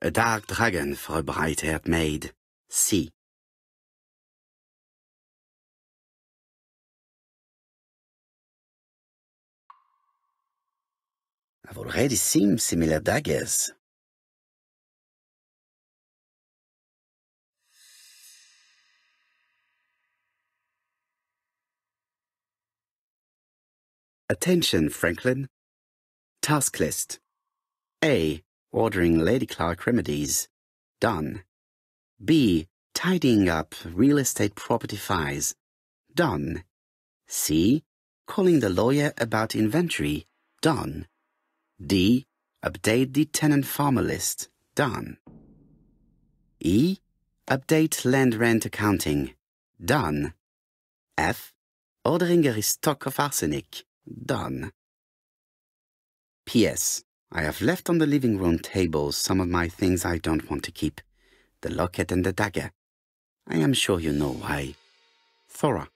A dark dragon for a bright-haired maid. C. I've already seen similar daggers. Attention, Franklin. Task list. A. Ordering Lady Clark remedies. Done. B. Tidying up real estate property files. Done. C. Calling the lawyer about inventory. Done. D. Update the tenant-farmer list. Done. E. Update land rent accounting. Done. F. Ordering a restock of arsenic. Done. P.S. I have left on the living room table some of my things I don't want to keep. The locket and the dagger. I am sure you know why. Thora.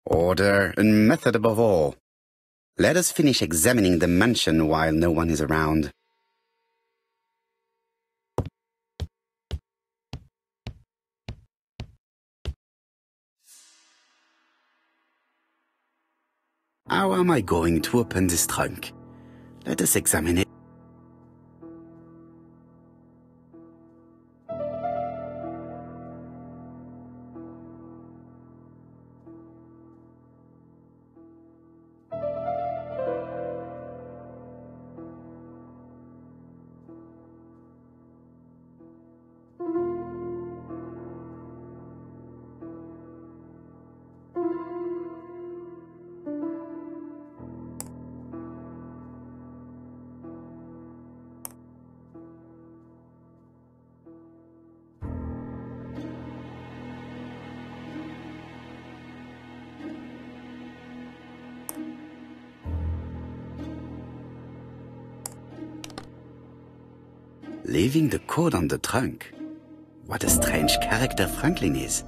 Order and method above all. Let us finish examining the mansion while no one is around. How am I going to open this trunk? Let us examine it. Leaving the code on the trunk. What a strange character Franklin is.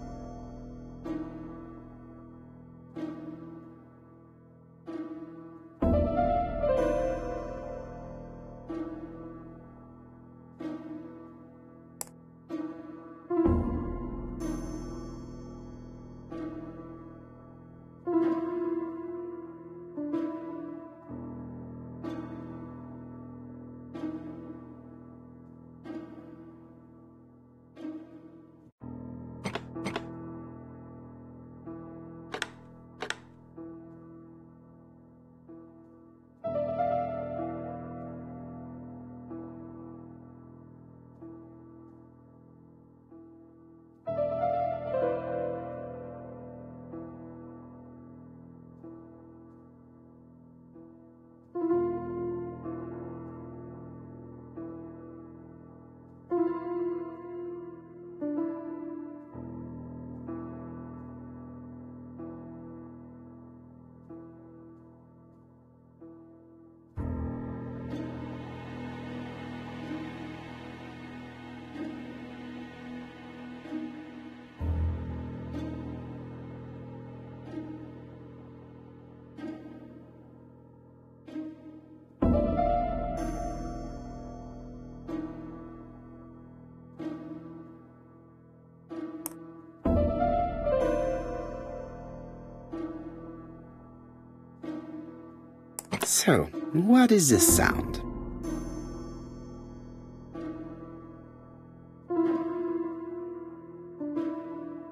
So, what is this sound?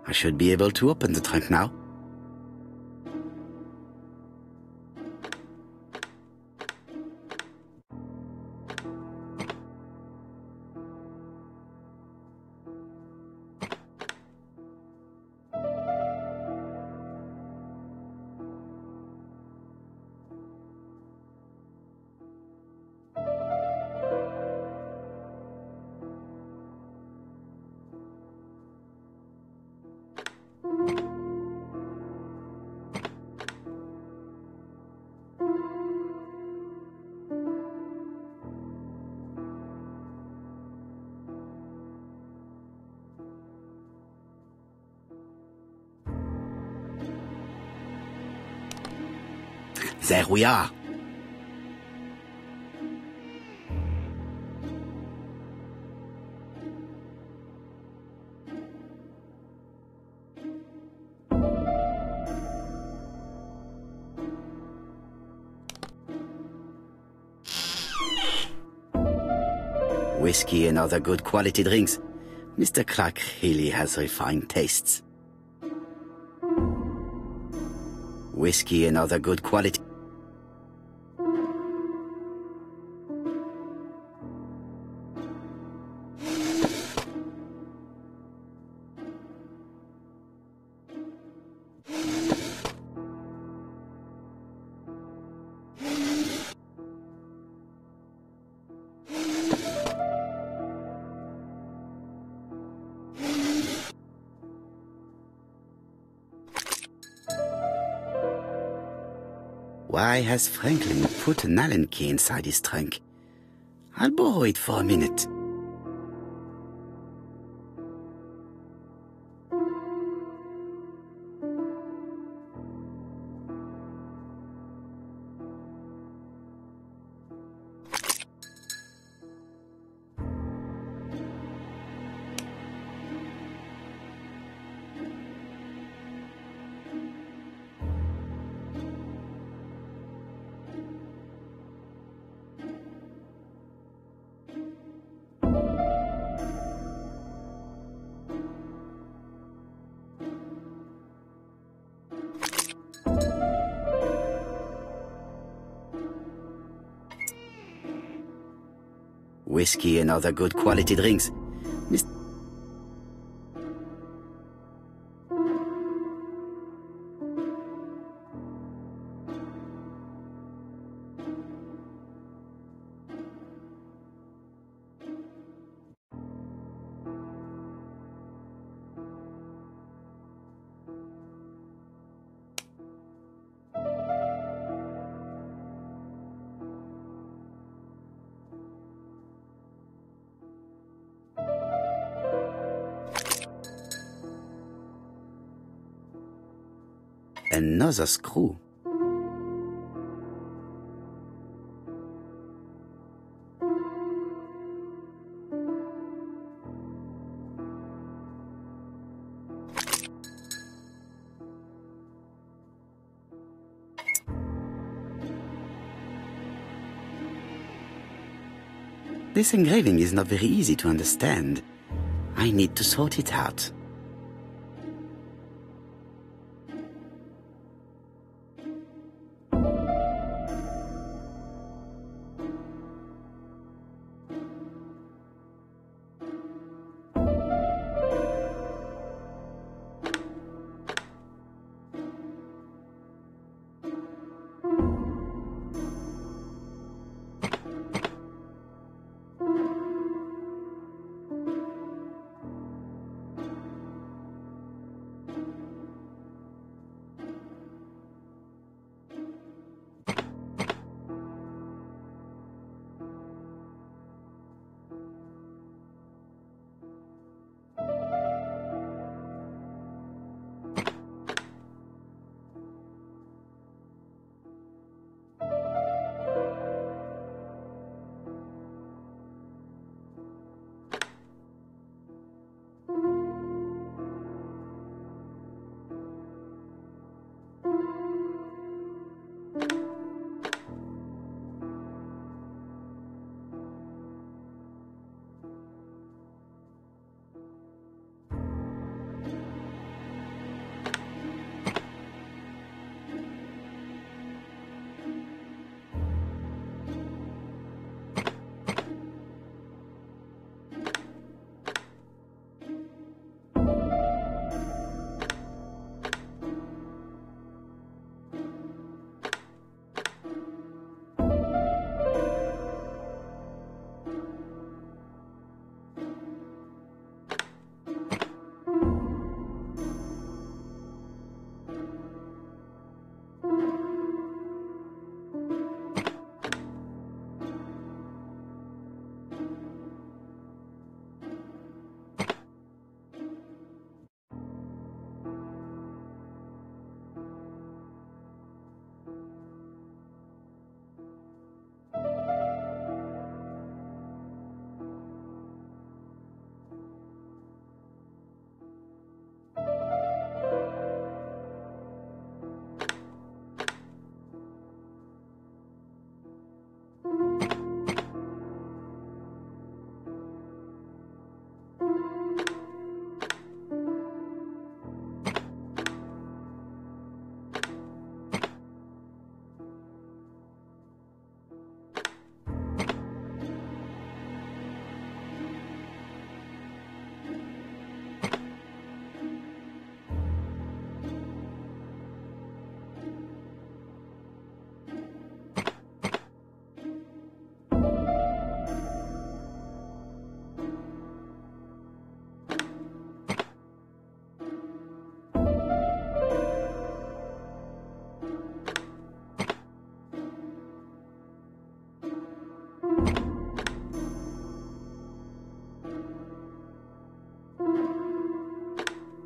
I should be able to open the trunk now. There we are. Whiskey and other good quality drinks. Mr. Clark really has refined tastes. Whiskey and other good quality. Why has Franklin put an Allen key inside his trunk? I'll borrow it for a minute. Whiskey and other good quality drinks. Another screw. This engraving is not very easy to understand. I need to sort it out.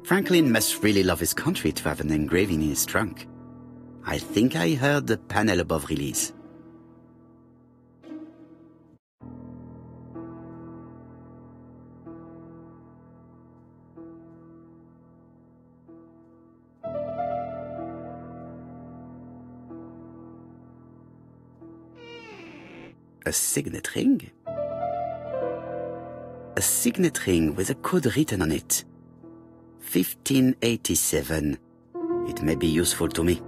Franklin must really love his country to have an engraving in his trunk. I think I heard the panel above release. A signet ring? A signet ring with a code written on it. 1587. It may be useful to me.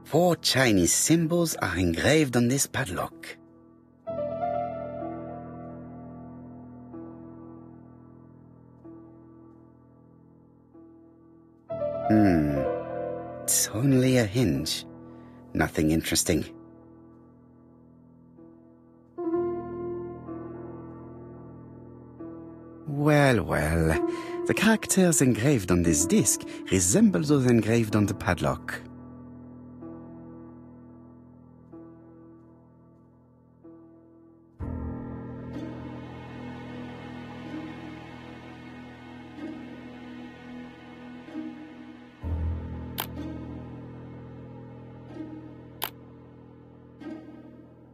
Four Chinese symbols are engraved on this padlock. It's only a hinge. Nothing interesting. Well, the characters engraved on this disc resemble those engraved on the padlock.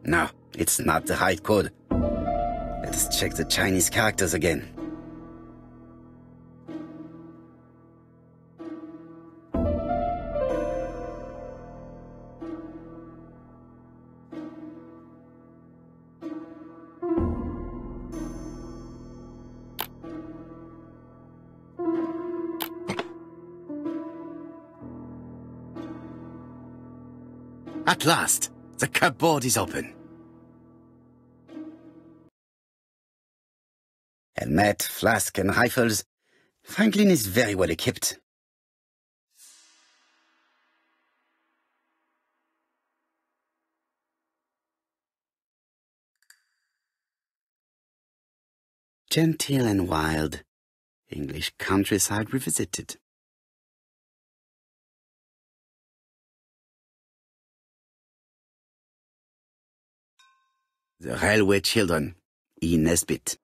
No, it's not the right code. Let us check the Chinese characters again. At last, the cupboard is open. Helmet, flask, and rifles. Franklin is very well equipped. Genteel and wild. English countryside revisited. The Railway Children, E. Nesbit.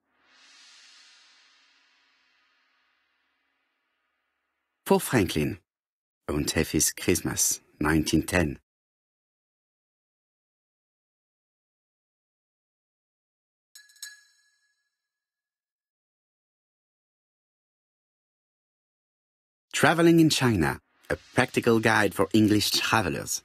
For Franklin, Und Effie's Christmas, 1910. Traveling in China, a practical guide for English travelers.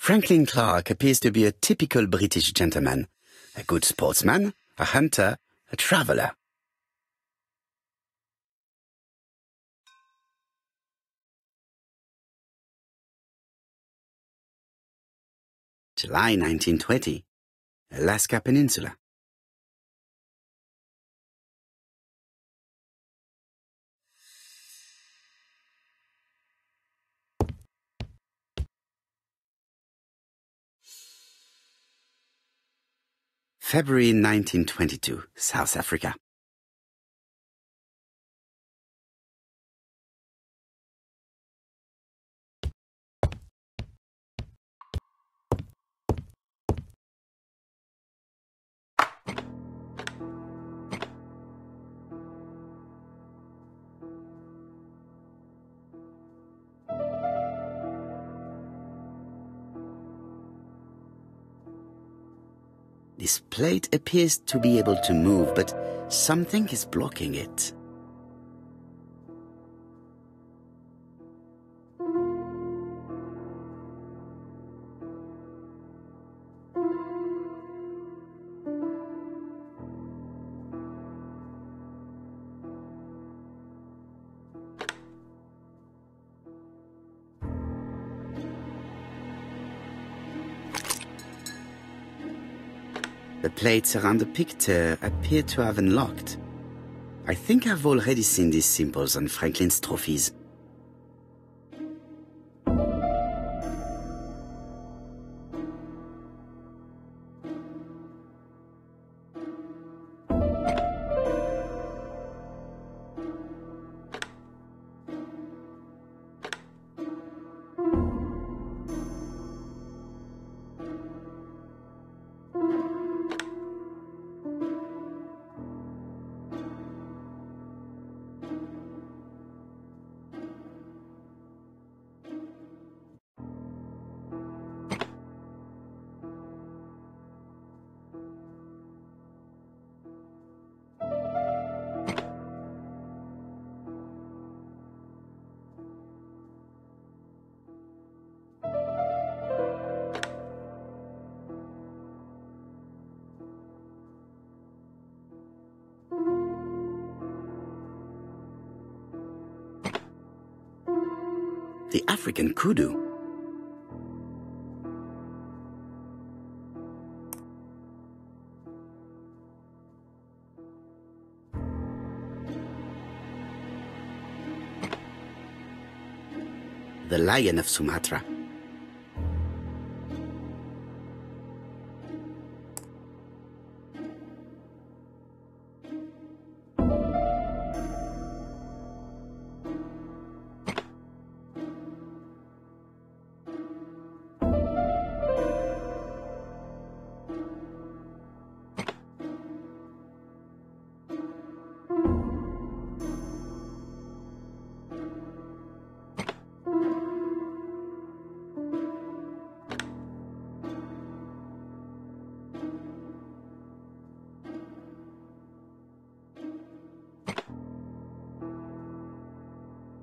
Franklin Clark appears to be a typical British gentleman, a good sportsman, a hunter, a traveler. July 1920, Alaska Peninsula. February 1922, South Africa. This plate appears to be able to move, but something is blocking it. The plates around the picture appear to have unlocked. I think I've already seen these symbols on Franklin's trophies. The African kudu. The lion of Sumatra.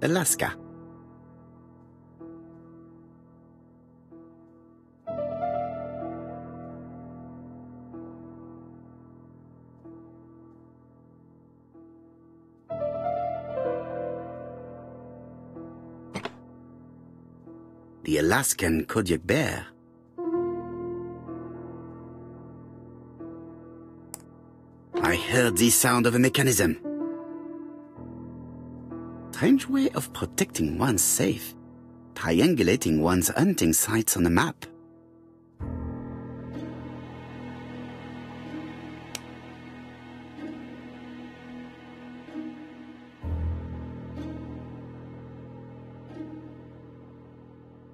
Alaska. The Alaskan Kodiak bear. I heard the sound of a mechanism. Strange way of protecting one's safe, triangulating one's hunting sites on a map.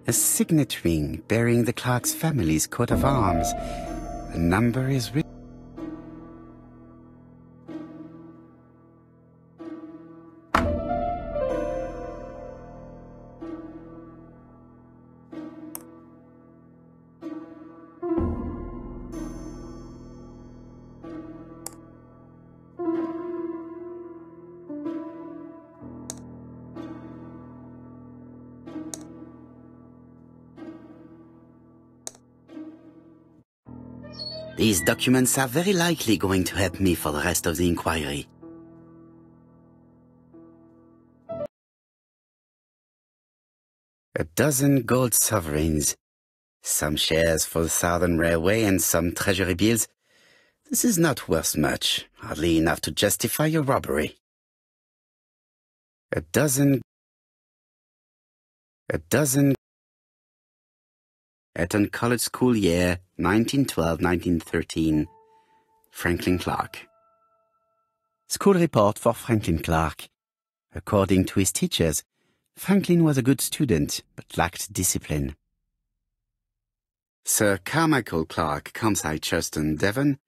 A signet ring bearing the Clark's family's coat of arms. A number is written. These documents are very likely going to help me for the rest of the inquiry. A dozen gold sovereigns, some shares for the Southern Railway and some treasury bills. This is not worth much, hardly enough to justify your robbery. A dozen Eton College School year 1912-1913. Franklin Clark. School report for Franklin Clark. According to his teachers, Franklin was a good student, but lacked discipline. Sir Carmichael Clark, Campside Churston, Devon,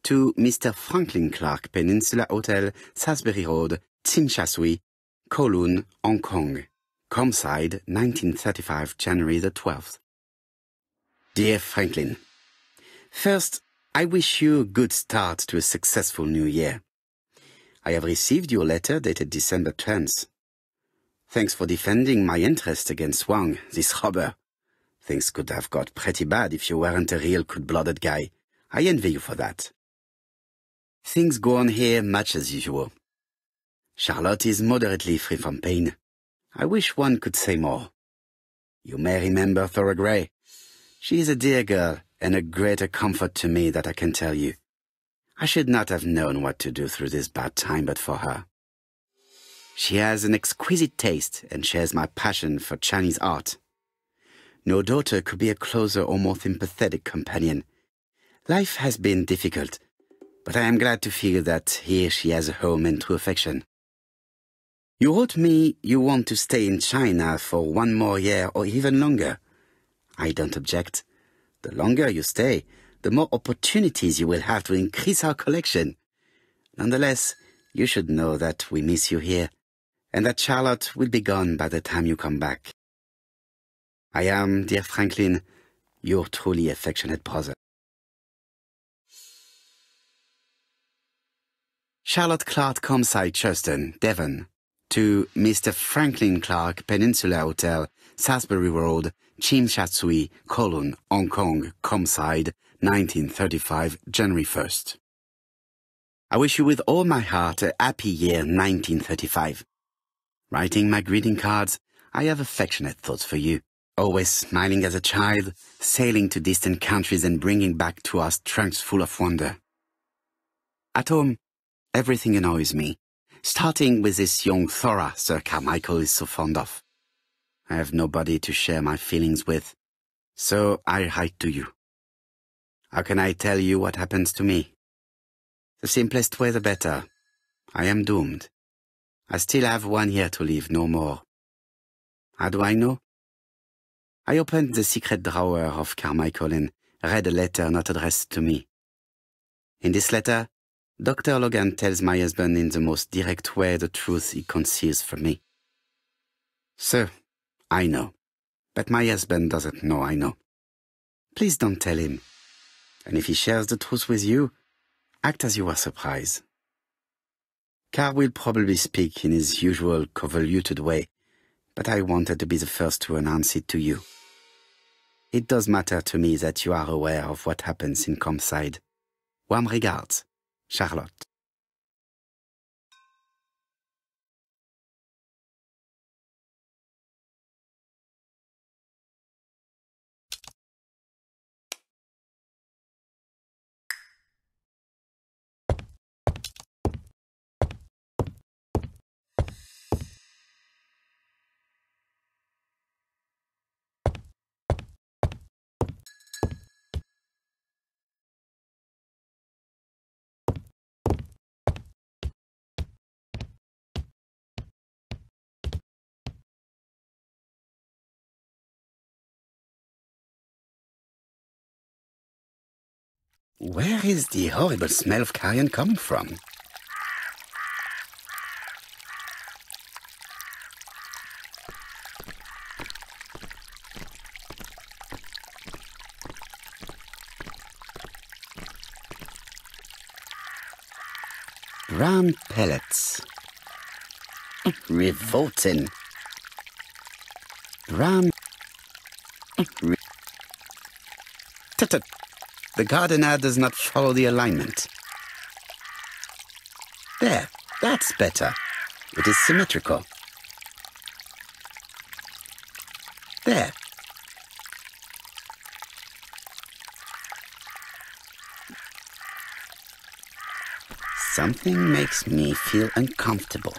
to Mr. Franklin Clark, Peninsula Hotel, Salisbury Road, Tsinchasui, Kowloon, Hong Kong. Campside, 1935, January the 12th. Dear Franklin, first, I wish you a good start to a successful new year. I have received your letter dated December 10th. Thanks for defending my interest against Wang, this robber. Things could have got pretty bad if you weren't a real cold-blooded guy. I envy you for that. Things go on here much as usual. Charlotte is moderately free from pain. I wish one could say more. You may remember Thora Gray. She is a dear girl and a greater comfort to me that I can tell you. I should not have known what to do through this bad time but for her. She has an exquisite taste and shares my passion for Chinese art. No daughter could be a closer or more sympathetic companion. Life has been difficult, but I am glad to feel that here she has a home and true affection. You wrote me you want to stay in China for 1 more year or even longer. I don't object. The longer you stay, the more opportunities you will have to increase our collection. Nonetheless, you should know that we miss you here, and that Charlotte will be gone by the time you come back. I am, dear Franklin, your truly affectionate brother. Charlotte Clark Comside Churston, Devon, to Mr. Franklin Clark, Peninsula Hotel, Salisbury Road, Chim Sha Tsui, Kowloon, Hong Kong, Comside, 1935, January 1st. I wish you with all my heart a happy year 1935. Writing my greeting cards, I have affectionate thoughts for you. Always smiling as a child, sailing to distant countries and bringing back to us trunks full of wonder. At home, everything annoys me, starting with this young Thora Sir Carmichael is so fond of. I have nobody to share my feelings with, so I write to you. How can I tell you what happens to me? The simplest way the better. I am doomed. I still have 1 year to live, no more. How do I know? I opened the secret drawer of Carmichael and read a letter not addressed to me. In this letter, Dr. Logan tells my husband in the most direct way the truth he conceals from me. So, I know. But my husband doesn't know I know. Please don't tell him. And if he shares the truth with you, act as you were surprised. Carl will probably speak in his usual convoluted way, but I wanted to be the first to announce it to you. It does matter to me that you are aware of what happens in Comside. Warm regards, Charlotte. Where is the horrible smell of carrion coming from? Brown pellets. Revolting. Brown... Tut-tut. The gardener does not follow the alignment. There, that's better. It is symmetrical. There. Something makes me feel uncomfortable.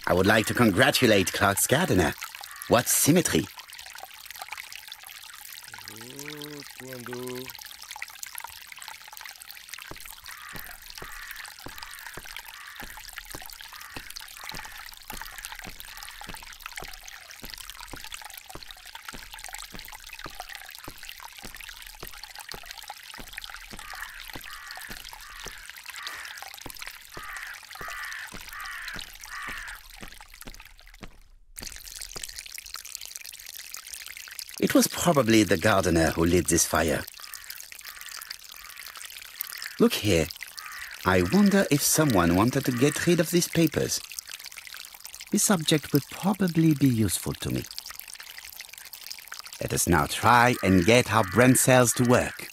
I would like to congratulate Clark's gardener. What symmetry! It was probably the gardener who lit this fire. Look here. I wonder if someone wanted to get rid of these papers. This object would probably be useful to me. Let us now try and get our brain cells to work.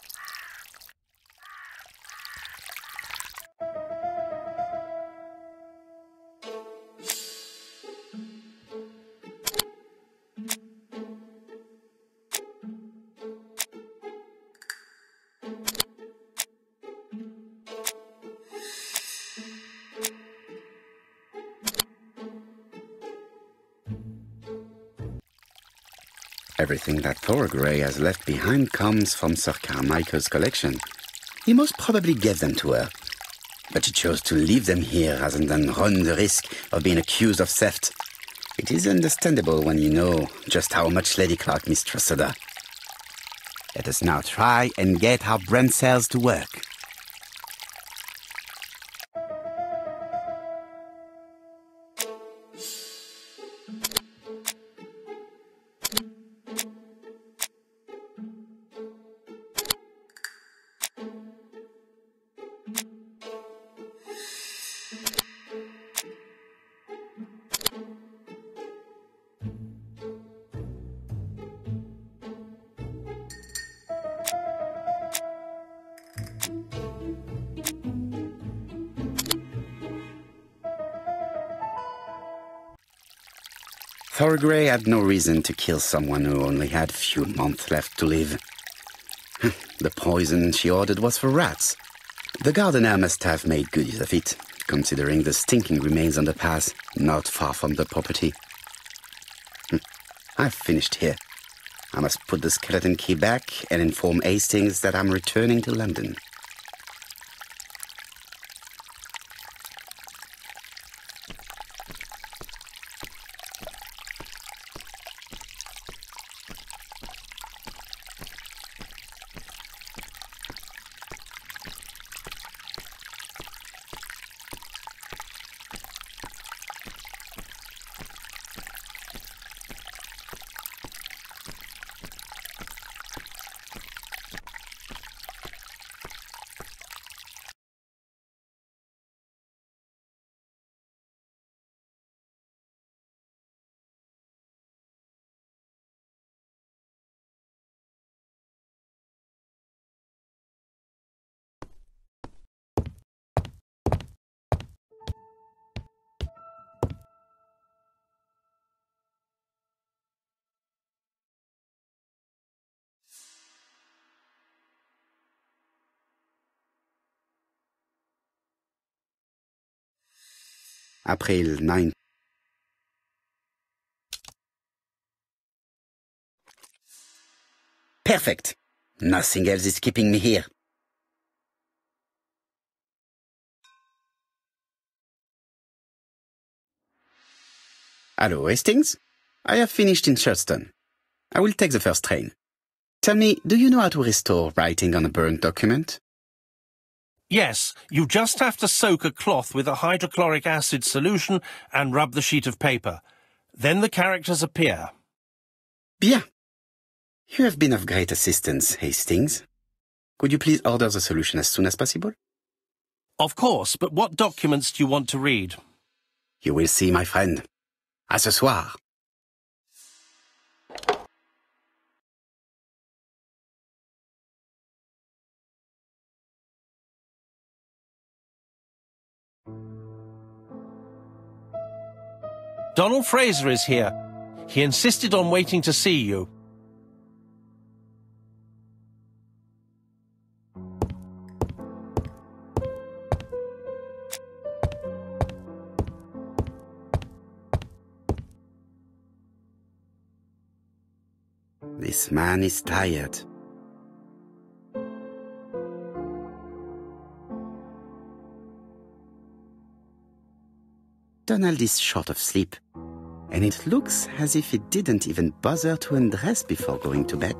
Everything that Thorgray has left behind comes from Sir Carmichael's collection. He most probably gave them to her, but she chose to leave them here rather than run the risk of being accused of theft. It is understandable when you know just how much Lady Clark mistrusted her. Let us now try and get our brain cells to work. Thorgray had no reason to kill someone who only had a few months left to live. The poison she ordered was for rats. The gardener must have made good use of it, considering the stinking remains on the path, not far from the property. I've finished here. I must put the skeleton key back and inform Hastings that I'm returning to London. April 9. Perfect. Nothing else is keeping me here. Hello, Hastings. I have finished in Sherstone. I will take the first train. Tell me, do you know how to restore writing on a burnt document? Yes, you just have to soak a cloth with a hydrochloric acid solution and rub the sheet of paper. Then the characters appear. Bien. You have been of great assistance, Hastings. Could you please order the solution as soon as possible? Of course, but what documents do you want to read? You will see, my friend. À ce soir. Donald Fraser is here. He insisted on waiting to see you. This man is tired. Donald is short of sleep, and it looks as if he didn't even bother to undress before going to bed.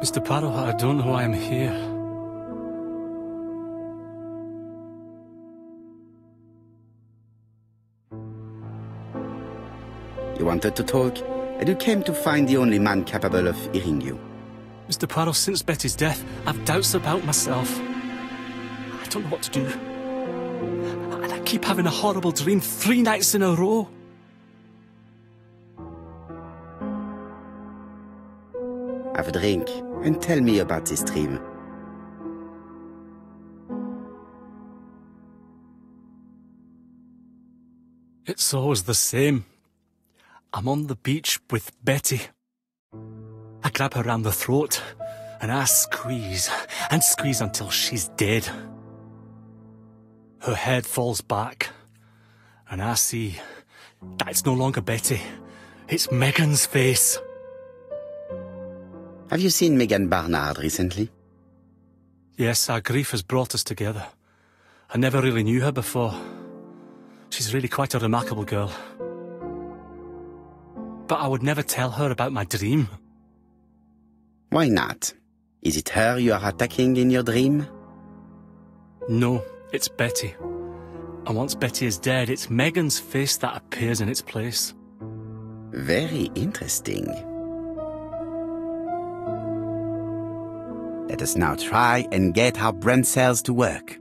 Mr. Potter, I don't know why I'm here. You wanted to talk, and you came to find the only man capable of hearing you. Mr. Poirot, since Betty's death, I've doubts about myself. I don't know what to do. And I keep having a horrible dream 3 nights in a row. Have a drink, and tell me about this dream. It's always the same. I'm on the beach with Betty. I grab her round the throat, and I squeeze, and squeeze until she's dead. Her head falls back, and I see that it's no longer Betty. It's Megan's face. Have you seen Megan Barnard recently? Yes, our grief has brought us together. I never really knew her before. She's really quite a remarkable girl. But I would never tell her about my dream. Why not? Is it her you are attacking in your dream? No, it's Betty. And once Betty is dead, it's Megan's face that appears in its place. Very interesting. Let us now try and get our brain cells to work.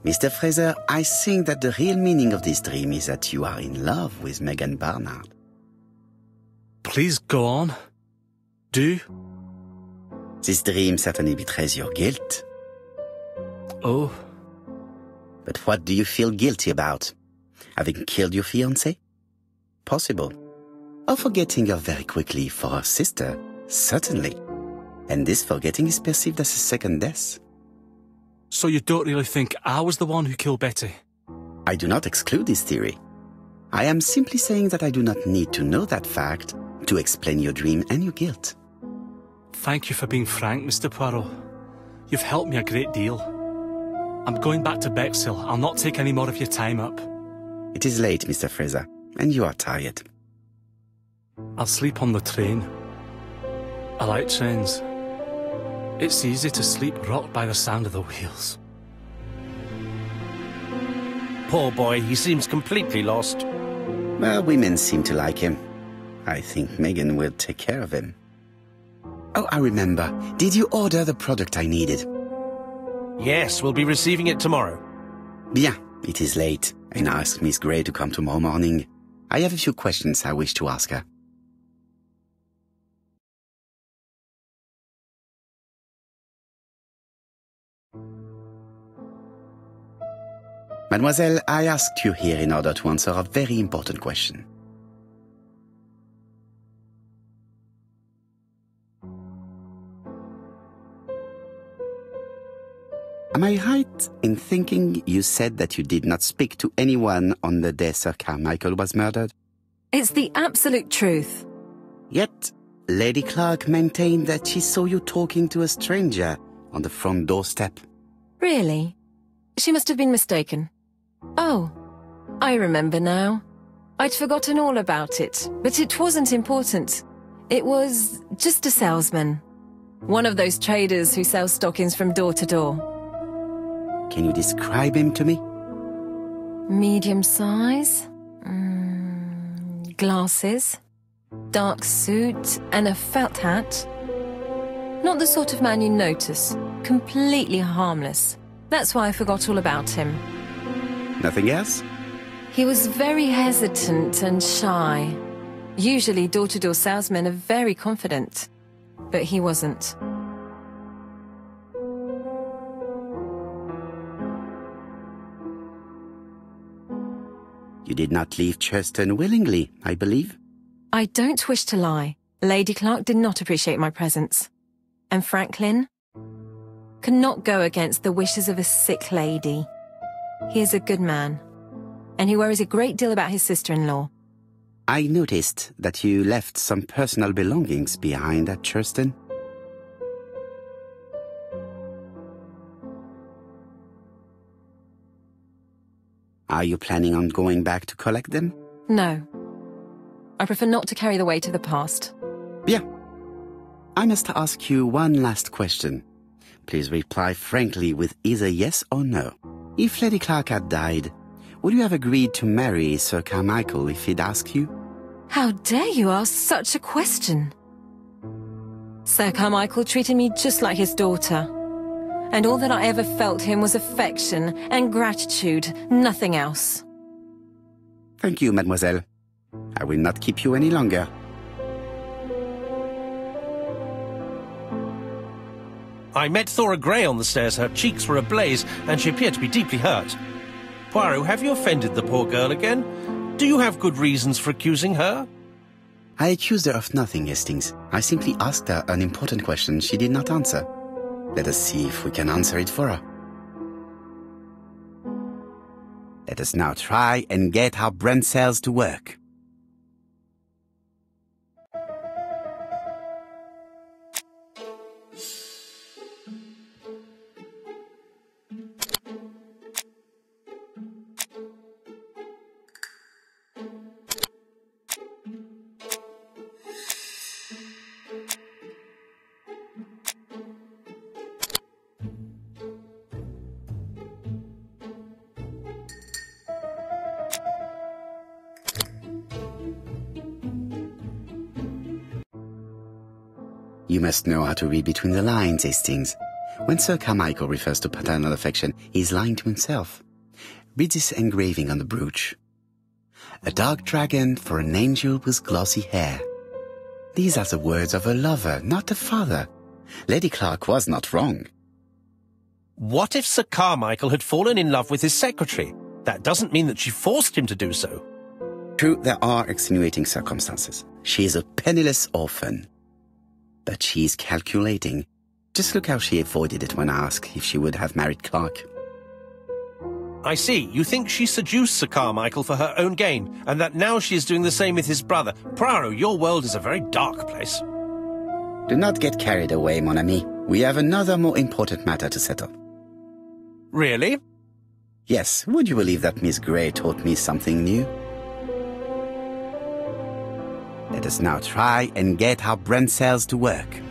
Mr. Fraser, I think that the real meaning of this dream is that you are in love with Megan Barnard. Please go on. Do. This dream certainly betrays your guilt. Oh. But what do you feel guilty about? Having killed your fiancé? Possible. Or forgetting her very quickly for her sister? Certainly. And this forgetting is perceived as a second death. So you don't really think I was the one who killed Betty? I do not exclude this theory. I am simply saying that I do not need to know that fact to explain your dream and your guilt. Thank you for being frank, Mr. Poirot. You've helped me a great deal. I'm going back to Bexhill. I'll not take any more of your time up. It is late, Mr. Fraser, and you are tired. I'll sleep on the train. I like trains. It's easy to sleep rocked by the sound of the wheels. Poor boy, he seems completely lost. Well, women seem to like him. I think Megan will take care of him. Oh, I remember. Did you order the product I needed? Yes, we'll be receiving it tomorrow. Bien, it is late, and I asked Miss Gray to come tomorrow morning. I have a few questions I wish to ask her. Mademoiselle, I asked you here in order to answer a very important question. Am I right in thinking you said that you did not speak to anyone on the day Sir Carmichael was murdered? It's the absolute truth. Yet, Lady Clark maintained that she saw you talking to a stranger on the front doorstep. Really? She must have been mistaken. Oh, I remember now. I'd forgotten all about it, but it wasn't important. It was just a salesman. One of those traders who sell stockings from door to door. Can you describe him to me? Medium size, glasses, dark suit and a felt hat. Not the sort of man you notice, completely harmless. That's why I forgot all about him. Nothing else? He was very hesitant and shy. Usually door-to-door salesmen are very confident. but he wasn't. You did not leave Churston willingly, I believe. I don't wish to lie. Lady Clark did not appreciate my presence. And Franklin could not go against the wishes of a sick lady. He is a good man, and he worries a great deal about his sister-in-law. I noticed that you left some personal belongings behind at Churston. Are you planning on going back to collect them? No. I prefer not to carry the weight of the past. Bien. I must ask you one last question. Please reply frankly with either yes or no. If Lady Clark had died, would you have agreed to marry Sir Carmichael if he'd asked you? How dare you ask such a question? Sir Carmichael treated me just like his daughter. And all that I ever felt him was affection and gratitude, nothing else. Thank you, mademoiselle. I will not keep you any longer. I met Thora Grey on the stairs. Her cheeks were ablaze, and she appeared to be deeply hurt. Poirot, have you offended the poor girl again? Do you have good reasons for accusing her? I accused her of nothing, Hastings. I simply asked her an important question she did not answer. Let us see if we can answer it for her. Let us now try and get our brain cells to work. You must know how to read between the lines, Hastings. When Sir Carmichael refers to paternal affection, he is lying to himself. Read this engraving on the brooch. A dark dragon for an angel with glossy hair. These are the words of a lover, not a father. Lady Clark was not wrong. What if Sir Carmichael had fallen in love with his secretary? That doesn't mean that she forced him to do so. True, there are extenuating circumstances. She is a penniless orphan. But she is calculating. Just look how she avoided it when asked if she would have married Clark. I see. You think she seduced Sir Carmichael for her own gain, and that now she is doing the same with his brother. Poirot, your world is a very dark place. Do not get carried away, mon ami. We have another more important matter to settle. Really? Yes, would you believe that Miss Grey taught me something new? Let us now try and get our brain cells to work.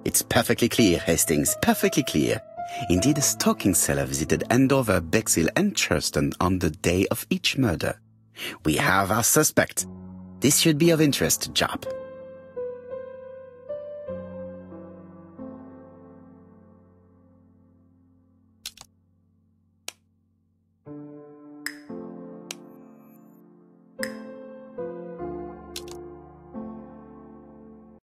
It's perfectly clear, Hastings, perfectly clear. Indeed, a stalking seller visited Andover, Bexhill and Churston on the day of each murder. We have our suspect. This should be of interest, Jap.